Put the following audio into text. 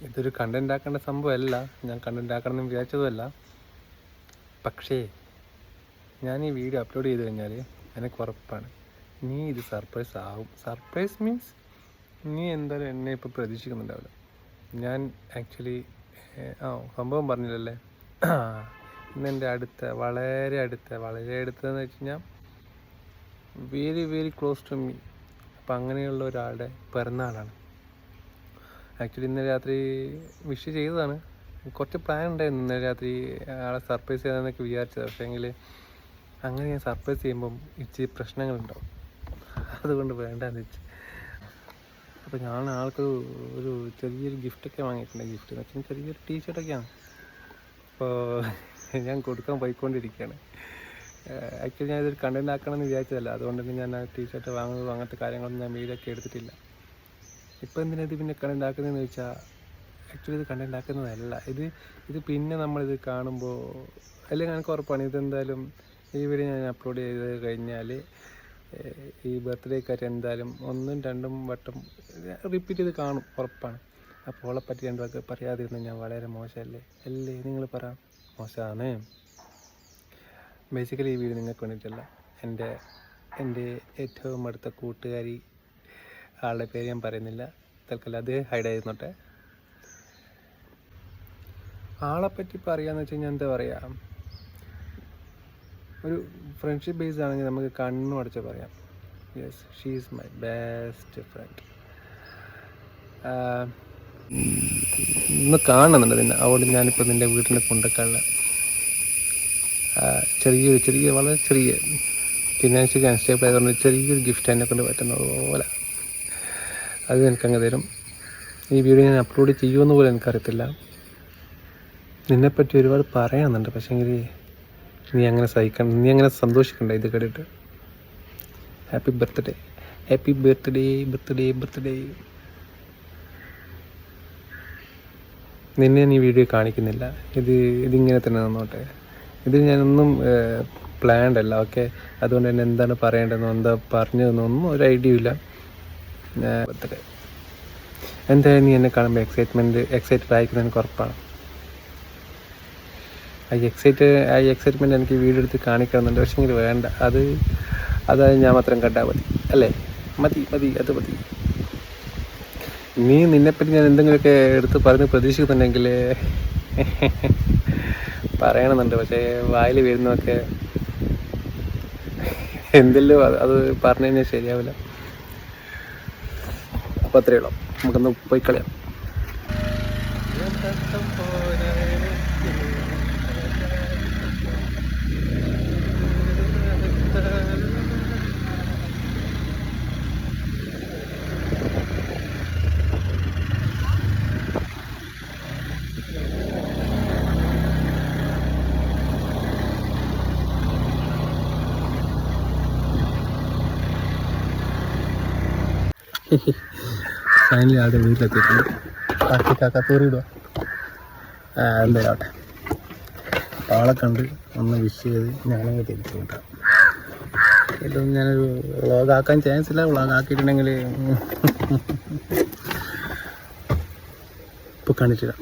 ഇതൊരു കണ്ടന്റ് ആക്കേണ്ട സംഭവമല്ല, ഞാൻ കണ്ടന്റ് ആക്കണമെന്ന് വിചാരിച്ചതുമല്ല. പക്ഷേ ഞാൻ ഈ വീഡിയോ അപ്ലോഡ് ചെയ്ത് കഴിഞ്ഞാൽ എനിക്ക് ഉറപ്പാണ് നീ ഇത് സർപ്രൈസ് ആവും. സർപ്രൈസ് മീൻസ് നീ എന്തായാലും എന്നെ ഇപ്പോൾ പ്രതീക്ഷിക്കുന്നുണ്ടാവില്ല. ഞാൻ ആക്ച്വലി സംഭവം പറഞ്ഞില്ലല്ലേ, ഇന്നെൻ്റെ വളരെ അടുത്തതെന്ന് വെച്ച് കഴിഞ്ഞാൽ very very close to me. അപ്പം അങ്ങനെയുള്ള ഒരാളുടെ പിറന്നാളാണ്. ആക്ച്വലി ഇന്നലെ രാത്രി വിഷ് ചെയ്തതാണ്. കുറച്ച് പ്ലാൻ ഉണ്ടായിരുന്നു ഇന്നലെ രാത്രി ആളെ സർപ്രൈസ് ചെയ്യാമെന്നൊക്കെ വിചാരിച്ചത്. പക്ഷേ എങ്കിൽ അങ്ങനെ ഞാൻ സർപ്രൈസ് ചെയ്യുമ്പം ഇച്ചിരി പ്രശ്നങ്ങളുണ്ടാവും, അതുകൊണ്ട് വേണ്ടാന്ന് വെച്ച്. അപ്പോൾ ഞാൻ ആൾക്ക് ഒരു ചെറിയൊരു ഗിഫ്റ്റൊക്കെ വാങ്ങിയിട്ടുണ്ട്. ഗിഫ്റ്റ് എന്ന് വെച്ചാൽ ചെറിയൊരു ടീഷർട്ടൊക്കെയാണ്. അപ്പോൾ ഞാൻ കൊടുക്കാൻ പോയിക്കൊണ്ടിരിക്കുകയാണ്. ആക്ച്വലി ഞാൻ ഇതൊരു കണ്ടന്റ് ആക്കണമെന്ന് വിചാരിച്ചതല്ല, അതുകൊണ്ട് തന്നെ ഞാൻ ആ ടീഷർട്ട് വാങ്ങുന്നതും അങ്ങനത്തെ കാര്യങ്ങളൊന്നും ഞാൻ വീഡിയോ ഒക്കെ എടുത്തിട്ടില്ല. ഇപ്പോൾ എന്തിനാ ഇത് പിന്നെ കണ്ടന്റ് ആക്കുന്നതെന്ന് ചോദിച്ചാൽ, ആക്ച്വലി ഇത് കണ്ടന്റ് ആക്കുന്നതല്ല. ഇത് പിന്നെ നമ്മളിത് കാണുമ്പോൾ അല്ലെങ്കിൽ എനിക്ക് ഉറപ്പാണ് ഇതെന്തായാലും ഈ വീഡിയോ ഞാൻ അപ്ലോഡ് ചെയ്ത് കഴിഞ്ഞാൽ ഈ ബർത്ത്ഡേക്കായിട്ട് എന്തായാലും 1-2 വട്ടം റിപ്പീറ്റ് ചെയ്ത് കാണും, ഉറപ്പാണ്. അപ്പോൾ അവളെ പറ്റി 2 വാക്ക് പറയാതിരുന്ന ഞാൻ വളരെ മോശമല്ലേ? നിങ്ങൾ പറ, മോശമാണ്. ബേസിക്കലി ഈ വീഡിയോ നിങ്ങൾക്ക് വേണ്ടിയിട്ടല്ല, എൻ്റെ ഏറ്റവും അടുത്ത കൂട്ടുകാരി, ആളുടെ പേര് ഞാൻ പറയുന്നില്ല തൽക്കാലം, അത് ഹൈഡ് ആയിരുന്നോട്ടെ. ആളെപ്പറ്റി പറയാന്ന് വെച്ച് കഴിഞ്ഞാൽ എന്താ പറയുക, ഒരു ഫ്രണ്ട്ഷിപ്പ് ബേസ്ഡ് ആണെങ്കിൽ നമുക്ക് കണ്ണു അടച്ച് പറയാം, yes she is my best friend. ഇന്ന് കാണുന്നുണ്ട് നിന്നെ, അതുകൊണ്ട് ഞാനിപ്പോൾ നിൻ്റെ വീട്ടിൻ്റെ കൊണ്ടൊക്കെയുള്ള വളരെ ചെറിയ ഫിനാൻഷ്യലി അൺസ്റ്റേബിൾ ആയതുകൊണ്ട് ചെറിയൊരു ഗിഫ്റ്റ് എന്നെ കൊണ്ട് പറ്റുന്ന പോലെ അത് എനിക്കങ്ങ് തരും. ഈ വീഡിയോ ഞാൻ അപ്ലോഡ് ചെയ്യുമെന്ന് പോലും എനിക്കറിയത്തില്ല. നിന്നെപ്പറ്റി ഒരുപാട് പറയാനുണ്ട്, പക്ഷേങ്കിൽ നീ അങ്ങനെ സഹിക്കണം, നീ അങ്ങനെ സന്തോഷിക്കണ്ട ഇത് കേട്ടിട്ട്. Happy birthday, happy birthday, birthday, birthday. നിന്നെ ഞാൻ ഈ വീഡിയോ കാണിക്കുന്നില്ല, ഇതിങ്ങനെ തന്നെ നിന്നോട്ടെ. ഇത് ഞാനൊന്നും പ്ലാൻഡ് അല്ല, ഓക്കെ? അതുകൊണ്ട് തന്നെ എന്താണ് പറയേണ്ടതെന്നോ എന്താ പറഞ്ഞതെന്നൊന്നും ഒരു ഐഡിയ ഇല്ല. ബർത്ത്ഡേ എന്തായാലും നീ എന്നെ കാണുമ്പോൾ എക്സൈറ്റഡ് ആയിരിക്കുന്നത് എനിക്ക് ഉറപ്പാണ്. ആ എക്സൈറ്റ്മെൻറ്റ് എനിക്ക് വീഡിയോ എടുത്ത് കാണിക്കണമെന്നുണ്ട്, പക്ഷേ എങ്കിൽ വേണ്ട, അത് ഞാൻ മാത്രം കണ്ടാൽ മതി, അല്ലേ? മതി, അത് മതി. നിന്നെപ്പറ്റി ഞാൻ എന്തെങ്കിലുമൊക്കെ എടുത്ത് പറഞ്ഞ് പ്രതീക്ഷിക്കുന്നുണ്ടെങ്കിൽ പറയണമെന്നുണ്ട്, പക്ഷേ വായിൽ വരുന്നതൊക്കെ എന്തെല്ലോ അത് പറഞ്ഞു കഴിഞ്ഞാൽ ശരിയാവില്ല. അപ്പോൾ അത്രയേ ഉള്ളൂ, നമുക്കൊന്ന് പോയി കളയാം. ഫൈനലി ആദ്യ വീട്ടിലെത്തിയിട്ടുണ്ട്. കാക്കത്തോറിയിടുക എന്തായാവട്ടെ. ആളെ കണ്ട് ഒന്ന് വിഷ് ചെയ്ത് ഞാനങ്ങ് തിരിച്ചു കൊണ്ടാം. ഇതൊന്നും ഞാനൊരു വ്ളോഗ് ആക്കാൻ ചാൻസ് ഇല്ല. വ്ളോഗ് ആക്കിയിട്ടുണ്ടെങ്കിൽ ഇപ്പോൾ കാണിച്ചിടാം.